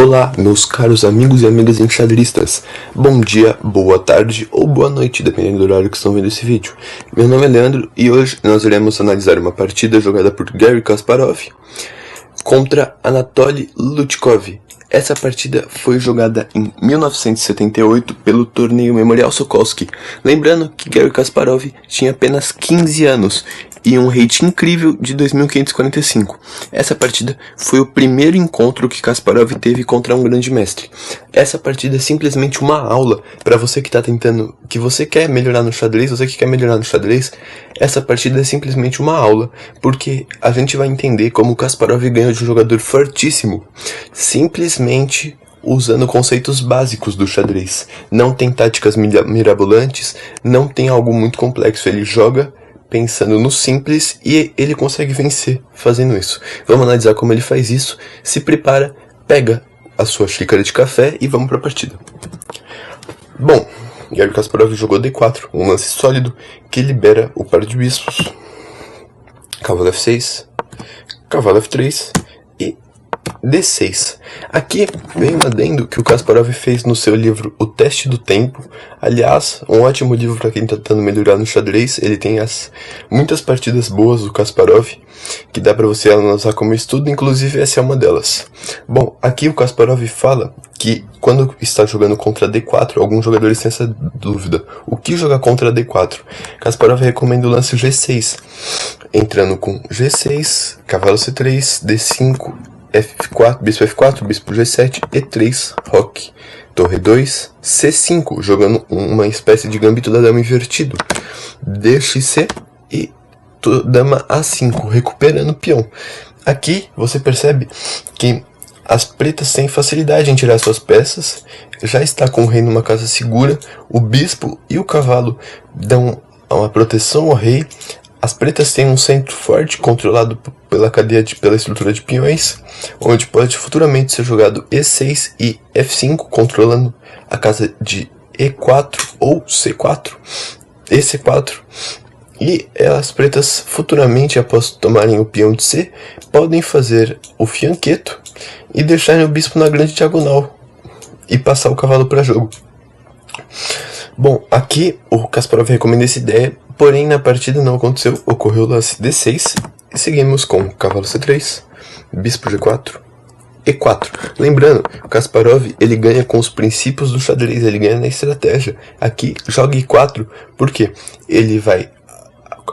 Olá, meus caros amigos e amigas enxadristas. Bom dia, boa tarde ou boa noite, dependendo do horário que estão vendo esse vídeo. Meu nome é Leandro e hoje nós iremos analisar uma partida jogada por Garry Kasparov contra Anatoly Luchkov. Essa partida foi jogada em 1978 pelo torneio Memorial Sokolsky. Lembrando que Garry Kasparov tinha apenas 15 anos e um rate incrível de 2.545. Essa partida foi o primeiro encontro que Kasparov teve contra um grande mestre. Essa partida é simplesmente uma aula para você que está tentando, que você quer melhorar no xadrez, essa partida é simplesmente uma aula, porque a gente vai entender como Kasparov ganhou de um jogador fortíssimo, simplesmente usando conceitos básicos do xadrez. Não tem táticas mirabolantes, não tem algo muito complexo, ele joga pensando no simples e ele consegue vencer fazendo isso. Vamos analisar como ele faz isso. Se prepara, pega a sua xícara de café e vamos para a partida. Bom, Garry Kasparov jogou D4, um lance sólido que libera o par de bispos. Cavalo F6, cavalo F3 e D6. Aqui vem um adendo que o Kasparov fez no seu livro O Teste do Tempo. Aliás, um ótimo livro para quem está tentando melhorar no xadrez. Ele tem muitas partidas boas do Kasparov que dá para você analisar como estudo, inclusive essa é uma delas. Bom, aqui o Kasparov fala que quando está jogando contra D4, alguns jogadores têm essa dúvida. O que jogar contra D4? Kasparov recomenda o lance G6, entrando com G6, cavalo C3, D5, F4, bispo F4, bispo G7, E3, roque, torre 2, C5, jogando uma espécie de gambito da dama invertido, DXC e dama A5, recuperando o peão. Aqui você percebe que as pretas têm facilidade em tirar suas peças, já está com o rei numa casa segura, o bispo e o cavalo dão uma proteção ao rei. As pretas têm um centro forte controlado pela estrutura de peões, onde pode futuramente ser jogado E6 e F5, controlando a casa de E4 ou C4, EC4. E as pretas futuramente, após tomarem o peão de C, podem fazer o fianqueto e deixarem o bispo na grande diagonal e passar o cavalo para jogo. Bom, aqui o Kasparov recomenda essa ideia, porém na partida não aconteceu, ocorreu o lance D6 e seguimos com cavalo C3, bispo G4, E4. Lembrando, o Kasparov ele ganha com os princípios do xadrez, ele ganha na estratégia. Aqui joga E4 porque ele vai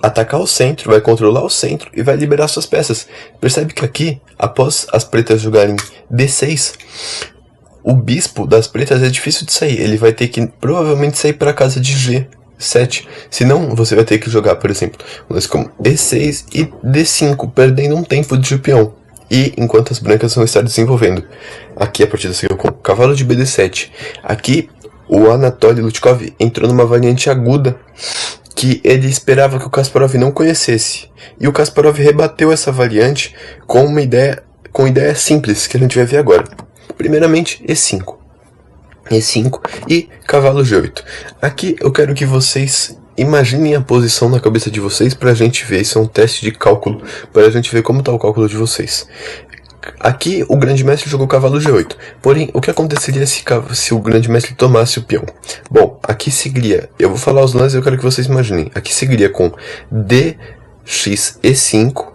atacar o centro, vai controlar o centro e vai liberar suas peças. Percebe que aqui, após as pretas jogarem D6, o bispo das pretas é difícil de sair. Ele vai ter que provavelmente sair para a casa de G7. Senão, você vai ter que jogar, por exemplo, como E6 e D5, perdendo um tempo de peão. E enquanto as brancas vão estar desenvolvendo. Aqui a partida seguiu com cavalo de BD7. Aqui, o Anatoly Luchkov entrou numa variante aguda que ele esperava que o Kasparov não conhecesse. E o Kasparov rebateu essa variante com uma ideia simples, que a gente vai ver agora. Primeiramente, E5 e cavalo G8. Aqui eu quero que vocês imaginem a posição na cabeça de vocês pra gente ver. Isso é um teste de cálculo, pra gente ver como tá o cálculo de vocês. Aqui o grande mestre jogou cavalo G8. Porém, o que aconteceria se o grande mestre tomasse o peão? Bom, aqui seguiria, eu vou falar os lances e eu quero que vocês imaginem. Aqui seguiria com DX E5,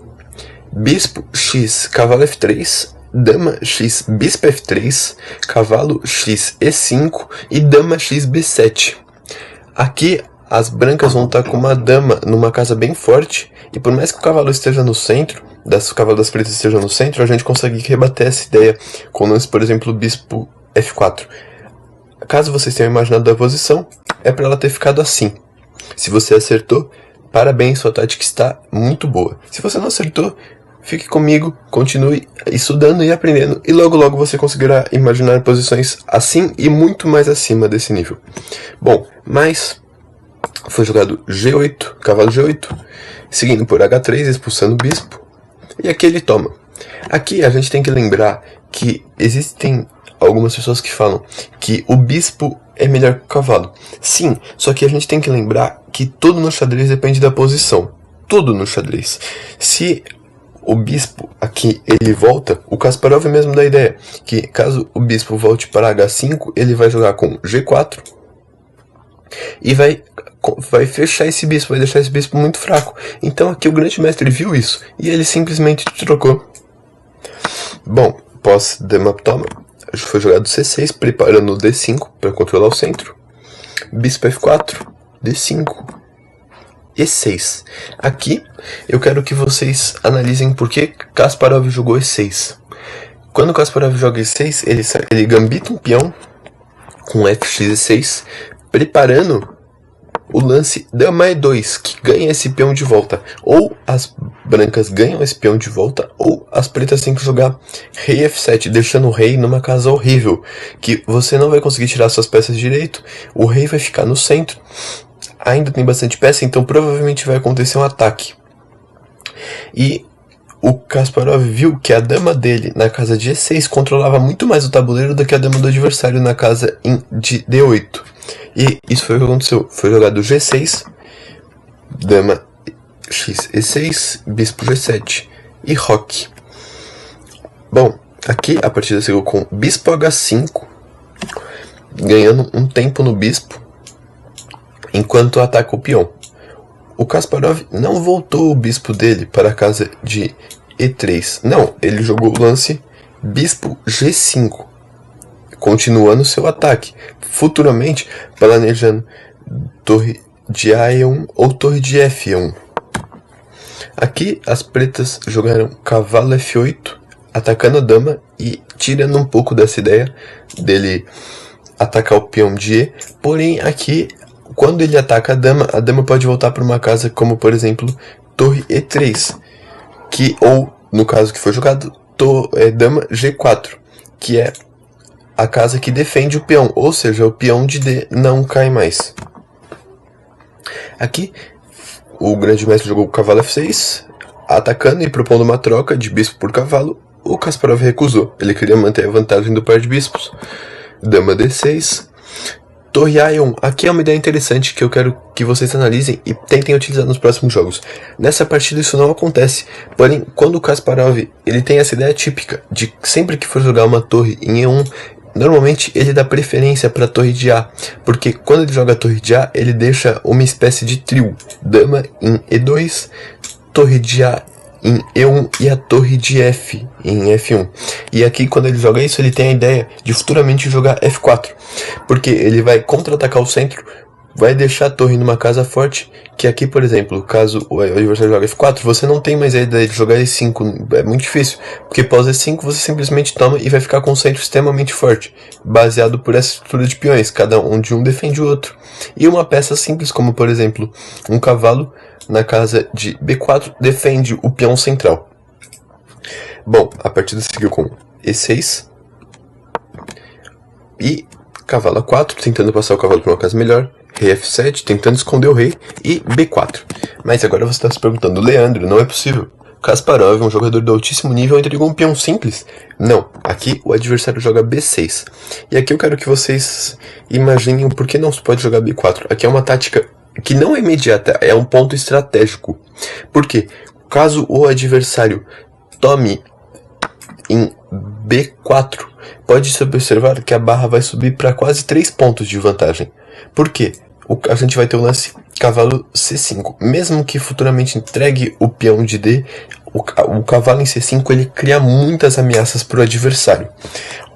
bispo X, cavalo F3, dama X, bispo F3, cavalo X E5 e dama X B7. Aqui as brancas vão estar com uma dama numa casa bem forte, e por mais que o cavalo esteja no centro, o cavalo das pretas esteja no centro, a gente consegue rebater essa ideia com o lance, por exemplo, bispo F4. Caso vocês tenham imaginado a posição, é para ela ter ficado assim. Se você acertou, parabéns, sua tática está muito boa. Se você não acertou, fique comigo, continue estudando e aprendendo, e logo logo você conseguirá imaginar posições assim e muito mais acima desse nível. Bom, mas foi jogado G8, cavalo G8, seguindo por H3, expulsando o bispo, e aqui ele toma. Aqui a gente tem que lembrar que existem algumas pessoas que falam que o bispo é melhor que o cavalo. Sim, só que a gente tem que lembrar que tudo no xadrez depende da posição. Tudo no xadrez. Se o bispo aqui ele volta, o Kasparov mesmo dá a ideia que caso o bispo volte para H5, ele vai jogar com G4 e vai fechar esse bispo, vai deixar esse bispo muito fraco. Então aqui o grande mestre viu isso e ele simplesmente trocou. Bom, pós dama toma, foi jogado C6, preparando o D5 para controlar o centro. Bispo F4, D5, E6. Aqui eu quero que vocês analisem por que Kasparov jogou E6. Quando Kasparov joga E6, ele gambita um peão com FX6, preparando o lance dama E2, que ganha esse peão de volta. Ou as brancas ganham esse peão de volta, ou as pretas têm que jogar rei F7, deixando o rei numa casa horrível, que você não vai conseguir tirar suas peças direito, o rei vai ficar no centro, ainda tem bastante peça, então provavelmente vai acontecer um ataque. E o Kasparov viu que a dama dele na casa de E6 controlava muito mais o tabuleiro do que a dama do adversário na casa de D8. E isso foi o que aconteceu. Foi jogado G6, dama X E6, bispo G7 e roque. Bom, aqui a partida seguiu com bispo H5, ganhando um tempo no bispo, enquanto ataca o peão. O Kasparov não voltou o bispo dele para a casa de E3. Não, ele jogou o lance bispo G5, continuando seu ataque, futuramente planejando torre de A E1 ou torre de F1. Aqui as pretas jogaram cavalo F8, atacando a dama e tirando um pouco dessa ideia dele atacar o peão de E. Porém aqui, quando ele ataca a dama pode voltar para uma casa como, por exemplo, torre E3, ou no caso que foi jogado, dama G4, que é a casa que defende o peão, ou seja, o peão de D não cai mais. Aqui, o grande mestre jogou o cavalo F6, atacando e propondo uma troca de bispo por cavalo. O Kasparov recusou, ele queria manter a vantagem do par de bispos. Dama D6, torre A1. Aqui é uma ideia interessante que eu quero que vocês analisem e tentem utilizar nos próximos jogos. Nessa partida isso não acontece, porém, quando o Kasparov ele tem essa ideia típica de sempre que for jogar uma torre em E1, normalmente ele dá preferência para a torre de A, porque quando ele joga a torre de A, ele deixa uma espécie de trio, dama em E2, torre de A em E1 e a torre de F em F1. E aqui quando ele joga isso, ele tem a ideia de futuramente jogar F4, porque ele vai contra-atacar o centro, vai deixar a torre numa casa forte, que aqui, por exemplo, caso o adversário joga F4, você não tem mais a ideia de jogar E5, é muito difícil, porque pós E5 você simplesmente toma e vai ficar com um centro extremamente forte, baseado por essa estrutura de peões, cada um defende o outro. E uma peça simples, como por exemplo, um cavalo na casa de B4 defende o peão central. Bom, a partida seguiu com E6 e cavalo A4, tentando passar o cavalo para uma casa melhor, rei F7, tentando esconder o rei, e B4. Mas agora você está se perguntando, Leandro, não é possível. Kasparov é um jogador de altíssimo nível, entregou um peão simples. Não, aqui o adversário joga B6. E aqui eu quero que vocês imaginem o porquê não se pode jogar B4. Aqui é uma tática que não é imediata, é um ponto estratégico. Por quê? Caso o adversário tome em B4, pode-se observar que a barra vai subir para quase 3 pontos de vantagem. Por quê? A gente vai ter o lance cavalo C5. Mesmo que futuramente entregue o peão de D, o cavalo em C5 ele cria muitas ameaças para o adversário.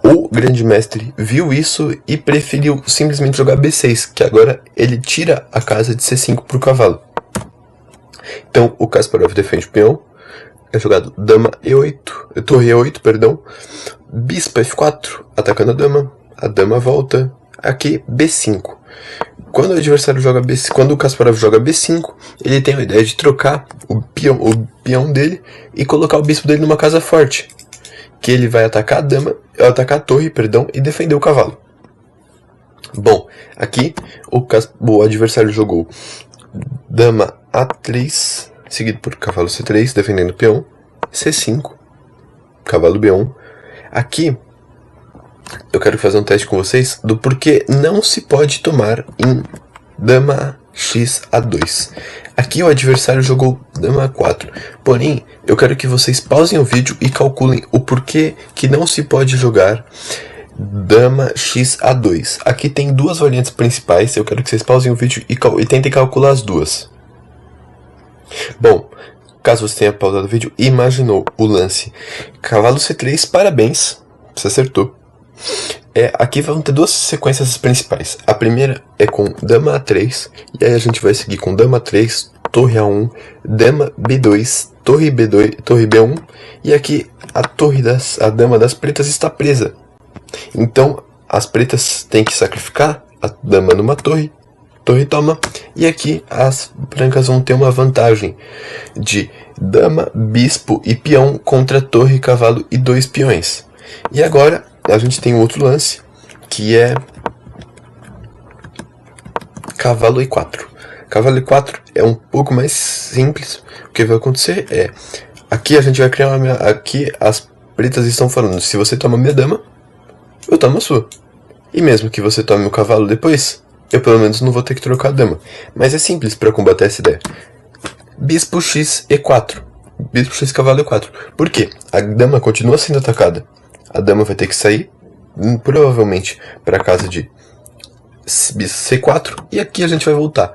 O grande mestre viu isso e preferiu simplesmente jogar B6, que agora ele tira a casa de C5 para o cavalo. Então o Kasparov defende o peão, é jogado dama E8, torre E8, perdão, bispo F4, atacando a dama volta, aqui B5. Quando o adversário joga B5, quando o Kasparov joga B5, ele tem a ideia de trocar o peão dele e colocar o bispo dele numa casa forte, que ele vai atacar a torre, e defender o cavalo. Bom, aqui o adversário jogou dama A3, seguido por cavalo C3, defendendo o peão, C5, cavalo B1. Aqui eu quero fazer um teste com vocês do porquê não se pode tomar em dama X A2. Aqui o adversário jogou dama 4, porém eu quero que vocês pausem o vídeo e calculem o porquê que não se pode jogar dama x a2. Aqui tem duas variantes principais, eu quero que vocês pausem o vídeo e tentem calcular as duas. Bom, caso você tenha pausado o vídeo e imaginou o lance cavalo c3, parabéns, você acertou. Aqui vão ter duas sequências principais. A primeira é com dama a3, e aí a gente vai seguir com dama 3, torre a1, dama b2, torre b2, torre b1, e aqui a dama das pretas está presa. Então as pretas têm que sacrificar a dama numa torre, torre toma, e aqui as brancas vão ter uma vantagem de dama, bispo e peão contra torre, cavalo e 2 peões. E agora a gente tem um outro lance, que é cavalo e4. Cavalo e4 é um pouco mais simples. O que vai acontecer é, aqui a gente vai criar aqui as pretas estão falando, se você toma minha dama, eu tomo a sua. E mesmo que você tome o cavalo depois, eu pelo menos não vou ter que trocar a dama. Mas é simples para combater essa ideia. Bispo x e4. Bispo x cavalo e4. Por quê? A dama continua sendo atacada. A dama vai ter que sair, provavelmente, para a casa de c4. E aqui a gente vai voltar.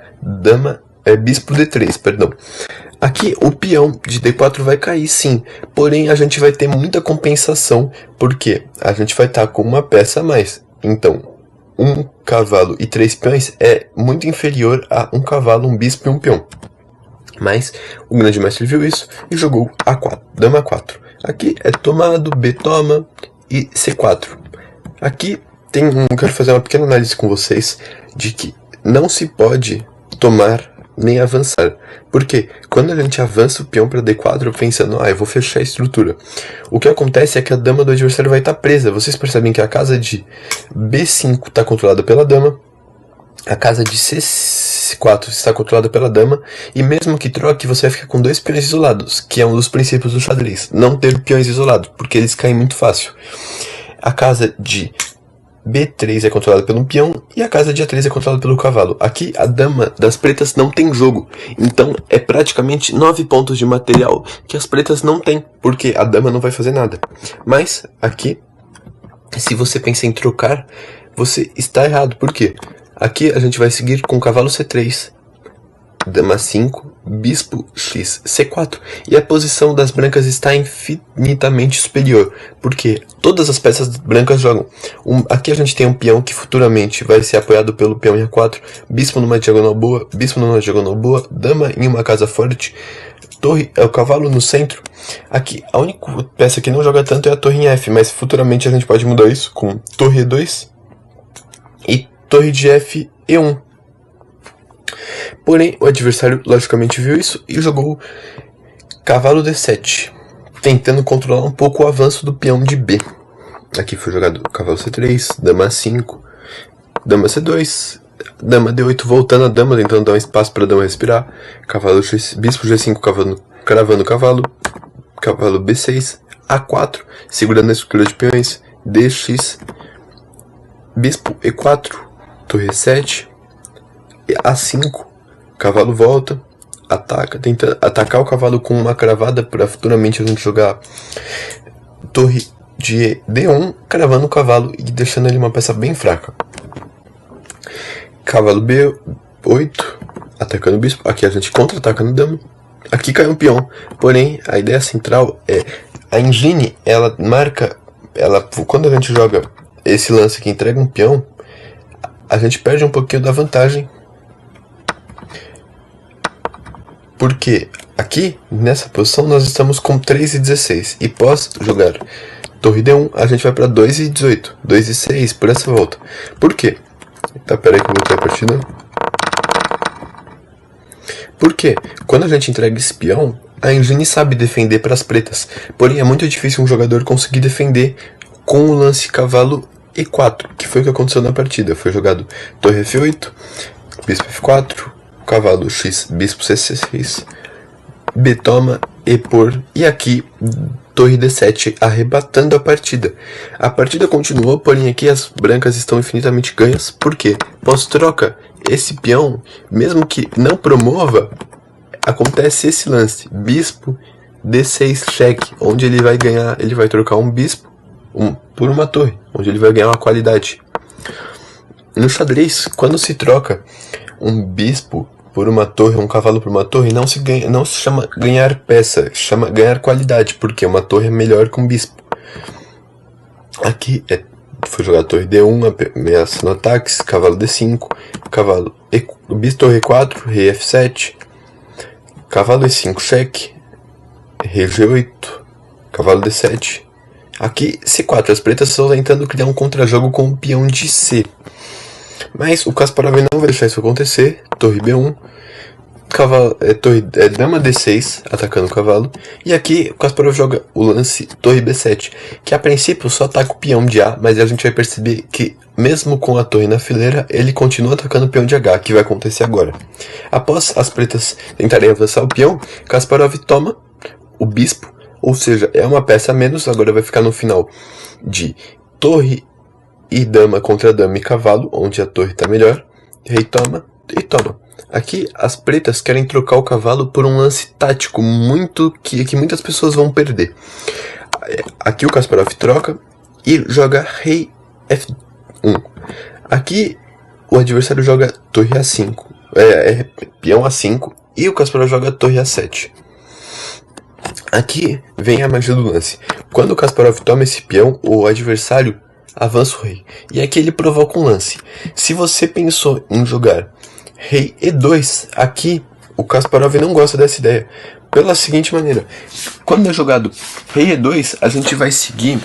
Bispo d3, perdão. Aqui o peão de d4 vai cair sim. Porém, a gente vai ter muita compensação. Porque a gente vai estar com uma peça a mais. Então, um cavalo e 3 peões é muito inferior a um cavalo, um bispo e um peão. Mas o grande mestre viu isso e jogou a4, dama 4. Aqui é tomado, B toma e C4. Aqui quero fazer uma pequena análise com vocês de que não se pode tomar nem avançar. Porque quando a gente avança o peão para D4 pensando, eu vou fechar a estrutura. O que acontece é que a dama do adversário vai estar presa. Vocês percebem que a casa de B5 está controlada pela dama. A casa de C4 está controlada pela dama, e mesmo que troque, você vai ficar com 2 peões isolados, que é um dos princípios do xadrez, não ter peões isolados, porque eles caem muito fácil. A casa de B3 é controlada pelo peão, e a casa de A3 é controlada pelo cavalo. Aqui, a dama das pretas não tem jogo, então é praticamente 9 pontos de material que as pretas não têm, porque a dama não vai fazer nada. Mas, aqui, se você pensa em trocar, você está errado, por quê? Aqui a gente vai seguir com cavalo c3, dama 5, bispo x, c4. E a posição das brancas está infinitamente superior, porque todas as peças brancas jogam. Aqui a gente tem um peão que futuramente vai ser apoiado pelo peão em a4, bispo numa diagonal boa, bispo numa diagonal boa, dama em uma casa forte, torre, o cavalo no centro. Aqui a única peça que não joga tanto é a torre em f, mas futuramente a gente pode mudar isso com torre e2 e torre de f e1. Porém, o adversário logicamente viu isso e jogou cavalo d7, tentando controlar um pouco o avanço do peão de b. Aqui foi jogado cavalo c3, dama a5, dama c2, dama d8, voltando a dama, tentando dar um espaço para a dama respirar, cavalo x, bispo g5, cravando o cavalo, cavalo b6, a4, segurando a estrutura de peões, dx, bispo e4, torre e7, a5, cavalo volta, ataca, tenta atacar o cavalo com uma cravada para futuramente a gente jogar torre de d1, cravando o cavalo e deixando ele uma peça bem fraca. Cavalo b8, atacando o bispo, aqui a gente contra-ataca no dama, aqui cai um peão, porém a ideia central é, a engine, ela marca, quando a gente joga esse lance que entrega um peão, a gente perde um pouquinho da vantagem. Porque aqui, nessa posição, nós estamos com 3 e 16. E pós jogar torre D1, a gente vai para 2 e 18. 2 e 6 por essa volta. Por quê? Tá, peraí que eu voltei a partida. Porque quando a gente entrega esse peão, a engine sabe defender para as pretas. Porém, é muito difícil um jogador conseguir defender com o lance cavalo e4, que foi o que aconteceu na partida. Foi jogado torre f8, bispo f4, cavalo x, bispo c6, b toma, e por, e aqui torre d7 arrebatando a partida. A partida continuou, porém aqui as brancas estão infinitamente ganhas. Por quê? Pós-troca, esse peão, mesmo que não promova, acontece esse lance, bispo D6 cheque, onde ele vai ganhar, ele vai trocar um bispo por uma torre, onde ele vai ganhar uma qualidade. No xadrez, quando se troca um bispo por uma torre, um cavalo por uma torre, não se chama ganhar peça, chama ganhar qualidade, porque uma torre é melhor que um bispo. Aqui foi jogar a torre D1, ameaça no ataque, cavalo D5, cavalo bispo torre E4, rei F7, cavalo E5 cheque, rei G8, cavalo D7. Aqui C4, as pretas estão tentando criar um contra-jogo com o peão de C. Mas o Kasparov não vai deixar isso acontecer. Torre B1, dama D6, atacando o cavalo. E aqui o Kasparov joga o lance torre B7, que a princípio só ataca o peão de A, mas a gente vai perceber que mesmo com a torre na fileira, ele continua atacando o peão de H, que vai acontecer agora. Após as pretas tentarem avançar o peão, Kasparov toma o bispo, ou seja, é uma peça a menos, agora vai ficar no final de torre e dama contra dama e cavalo, onde a torre está melhor. Rei toma e toma. Aqui as pretas querem trocar o cavalo por um lance tático que muitas pessoas vão perder. Aqui o Kasparov troca e joga rei F1. Aqui o adversário joga torre A5, peão A5, e o Kasparov joga torre A7. Aqui vem a magia do lance. Quando o Kasparov toma esse peão, o adversário avança o rei. E aqui ele provoca um lance. Se você pensou em jogar rei E2, aqui o Kasparov não gosta dessa ideia. Pela seguinte maneira. Quando é jogado rei E2, a gente vai seguir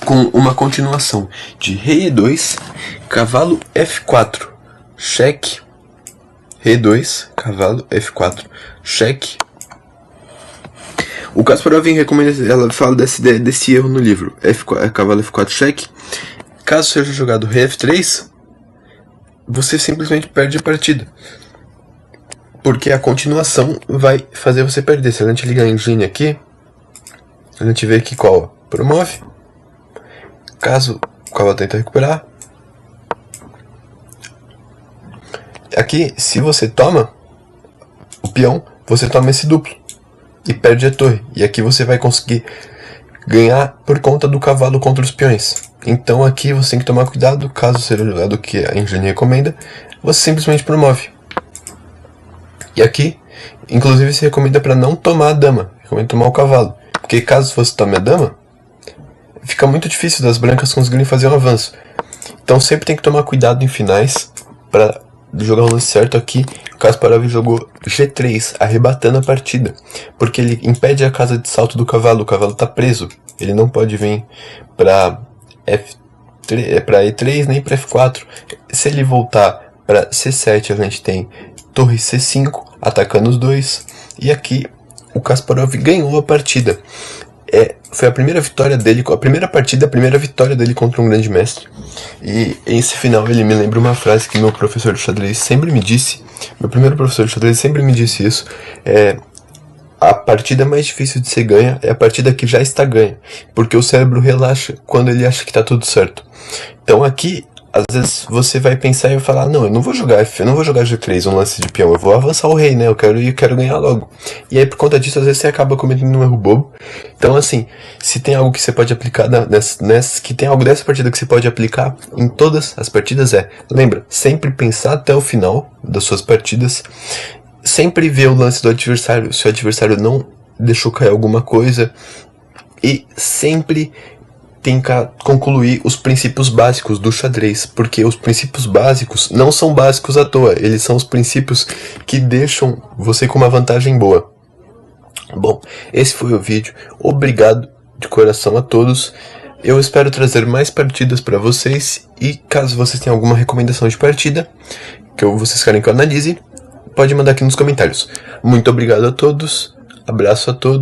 com uma continuação de rei E2, cavalo F4, cheque, rei E2, cavalo F4, cheque. O Kasparov recomenda, ela fala desse erro no livro, cavalo F4 cheque. Caso seja jogado rei F3, você simplesmente perde a partida, porque a continuação vai fazer você perder. Se a gente ligar a engine aqui, a gente vê que qual promove. Caso o cavalo tenta recuperar, aqui se você toma o peão, você toma esse duplo e perde a torre. E aqui você vai conseguir ganhar por conta do cavalo contra os peões. Então aqui você tem que tomar cuidado. Caso seja jogado o que a engine recomenda, você simplesmente promove. E aqui, inclusive, se recomenda para não tomar a dama, recomenda tomar o cavalo, porque caso você tome a dama, fica muito difícil das brancas conseguirem fazer um avanço. Então sempre tem que tomar cuidado em finais para jogar o lance certo. Aqui o Kasparov jogou G3, arrebatando a partida, porque ele impede a casa de salto do cavalo. O cavalo está preso, ele não pode vir para E3 nem para F4. Se ele voltar para C7, a gente tem torre C5 atacando os dois. E aqui o Kasparov ganhou a partida. Foi a primeira vitória dele, a primeira vitória dele contra um grande mestre. E esse final ele me lembra uma frase que meu professor de xadrez sempre me disse. Meu primeiro professor de xadrez sempre me disse isso. A partida mais difícil de ser ganha é a partida que já está ganha, porque o cérebro relaxa quando ele acha que está tudo certo. Então aqui, às vezes você vai pensar e vai falar: não, eu não vou jogar G3, um lance de peão, eu vou avançar o rei, né? Eu quero ganhar logo. E aí por conta disso, às vezes você acaba cometendo um erro bobo. Então assim, se tem algo que você pode aplicar que tem algo dessa partida que você pode aplicar em todas as partidas, lembra, sempre pensar até o final das suas partidas. Sempre ver o lance do adversário, se o adversário não deixou cair alguma coisa, e sempre tentar concluir os princípios básicos do xadrez, porque os princípios básicos não são básicos à toa, eles são os princípios que deixam você com uma vantagem boa. Bom, esse foi o vídeo, obrigado de coração a todos, eu espero trazer mais partidas para vocês, e caso vocês tenham alguma recomendação de partida que vocês querem que eu analise, pode mandar aqui nos comentários. Muito obrigado a todos, abraço a todos.